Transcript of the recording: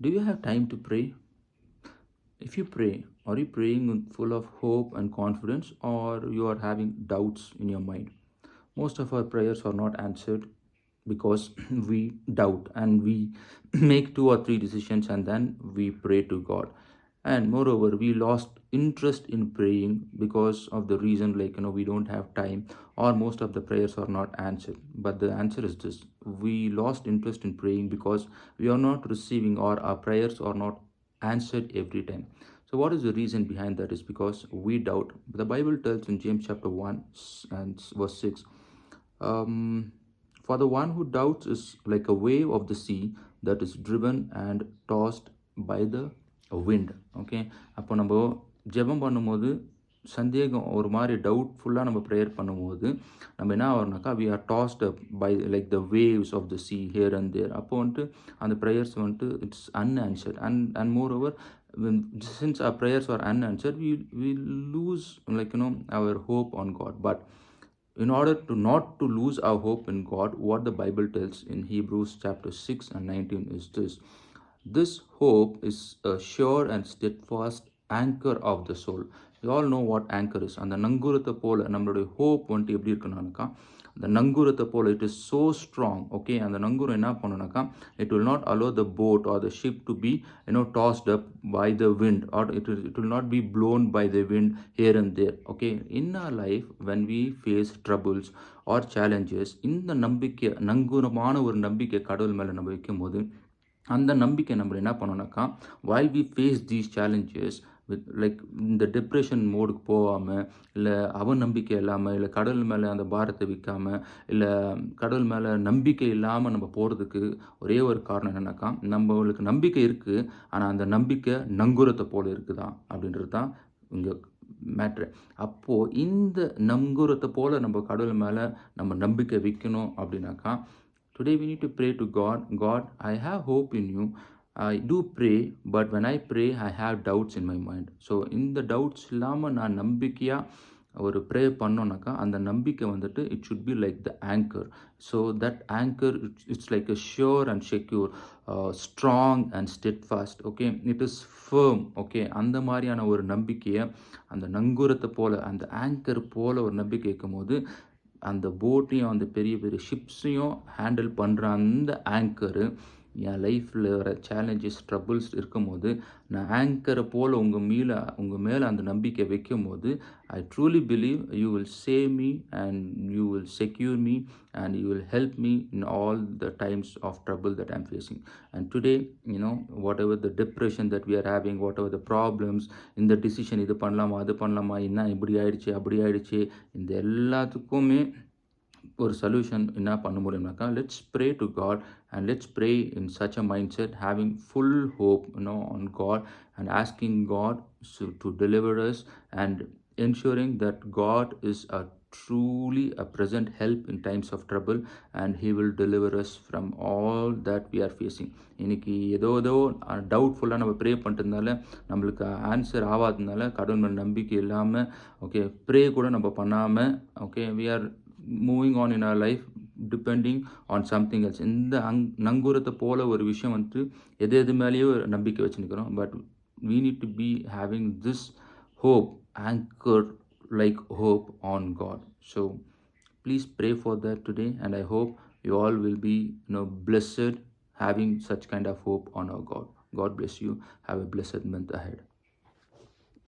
Do you have time to pray? If you pray, are you praying full of hope and confidence, or you are having doubts in your mind? Most of our prayers are not answered because we doubt and we make two or three decisions and then we pray to God. And moreover, we lost interest in praying because of the reason, like, we don't have time, or most of the prayers are not answered. But the answer is this: we lost interest in praying because we are not receiving, or our prayers are not answered every time. So what is the reason behind that? Is because we doubt. The Bible tells in James chapter 1 and verse 6, um, for the one who doubts is like a wave of the sea that is driven and tossed by the wind. Okay, அப்போ நம்ம ஜெபம் பண்ணும்போது சந்தேகம் ஒரு மாதிரி டவுட்ஃபுல்லாக நம்ம prayer பண்ணும்போது நம்ம என்ன ஆகிறோம்னாக்கா we are tossed up by like the waves of the sea here and there. அப்போ வந்துட்டு அந்த ப்ரேயர்ஸ் வந்துட்டு it's unanswered and moreover since our prayers are unanswered, we lose, like, our hope on God. But in order to not to lose our hope in God, what the Bible tells in Hebrews chapter 6 and 19 is this: this hope is a sure and steadfast anchor of the soul. You all know what anchor is. அந்த நங்கூரத்தை போல நம்மளுடைய hope வந்துட்டு எப்படி இருக்குனாக்கா, அந்த நங்கூரத்தை போல it is so strong. Okay, அந்த நங்கூரம் என்ன பண்ணுனாக்கா, it will not allow the boat or the ship to be tossed up by the wind, or it will not be blown by the wind here and there. Okay, in our life when we face troubles or challenges, இந்த நம்பிக்கை, நங்கூரமான ஒரு நம்பிக்கை கடவுள் மேலே நம்ம வைக்கும் போது அந்த நம்பிக்கை நம்ம என்ன பண்ணோம்னாக்கா, while we face these challenges with like இந்த டிப்ரெஷன் மோடுக்கு போகாமல், இல்லை அவநம்பிக்கை இல்லாமல், இல்லை கடவுள் மேலே அந்த பாரத்தை விற்காமல், இல்லை கடவுள் மேலே நம்பிக்கை இல்லாமல் நம்ம போகிறதுக்கு ஒரே ஒரு காரணம் என்னென்னாக்கா, நம்மளுக்கு நம்பிக்கை இருக்குது, ஆனால் அந்த நம்பிக்கை நங்கூரத்தை போல் இருக்குதா அப்படின்றது தான் இங்கே மேட்ரு. அப்போது இந்த நங்கூரத்தை போல் நம்ம கடவுள் மேலே நம்ம நம்பிக்கை வைக்கணும் அப்படின்னாக்கா, today we need to pray to God. God, I have hope in you. I do pray, but when I pray, I have doubts in my mind. So இந்த டவுட்ஸ் இல்லாமல் நான் நம்பிக்கையாக ஒரு ப்ரே பண்ணோன்னாக்கா, அந்த நம்பிக்கை வந்துட்டு it should be like the anchor. So that anchor it's like a sure and secure, strong and steadfast. Okay, it is firm. Okay, அந்த மாதிரியான ஒரு நம்பிக்கையை அந்த நங்கூரத்தை போல், அந்த ஆங்கர் போல் ஒரு நம்பிக்கை வைக்கும் போது அந்த போட்டையும் அந்த பெரிய பெரிய ஷிப்ஸையும் ஹேண்டில் பண்ணுற அந்த ஆங்கரு என் லைஃப்பில் வர சேலஞ்சஸ் ட்ரபுள்ஸ் இருக்கும்போது நான் ஆங்கரை போல் உங்கள் மேலே அந்த நம்பிக்கை வைக்கும் போது I truly believe you will save me and you will secure me and you will help me in all the times of trouble that I'm facing. And today whatever the depression that we are having, whatever the problems, இந்த decision இது பண்ணலாமா அது பண்ணலாமா, என்ன இப்படி ஆயிடுச்சு அப்படி ஆயிடுச்சு, இந்த எல்லாத்துக்குமே ஒரு சொல்யூஷன் என்ன பண்ண முடியும்னாக்கா, let's pray to God and let's pray in such a mindset, having full hope on God and asking God to deliver us and ensuring that God is a truly a present help in times of trouble and he will deliver us from all that we are facing. இன்னைக்கு ஏதோ டவுட்ஃபுல்லாக நம்ம pray பண்ணிட்டதுனால, நம்மளுக்கு answer ஆகாததுனால, கடவுள் மேல் நம்பிக்கை இல்லாமல், okay, pray கூட நம்ம பண்ணாமல், okay, we are moving on in our life depending on something else. இந்த நங்கூரத்தை போல் ஒரு விஷயம் வந்துட்டு எது மேலேயோ நம்பிக்கை வச்சுருக்கிறோம். But we need to be having this hope anchored like hope on God. So please pray for that today, and I hope you all will be blessed having such kind of hope on our God. God bless you. Have a blessed month ahead.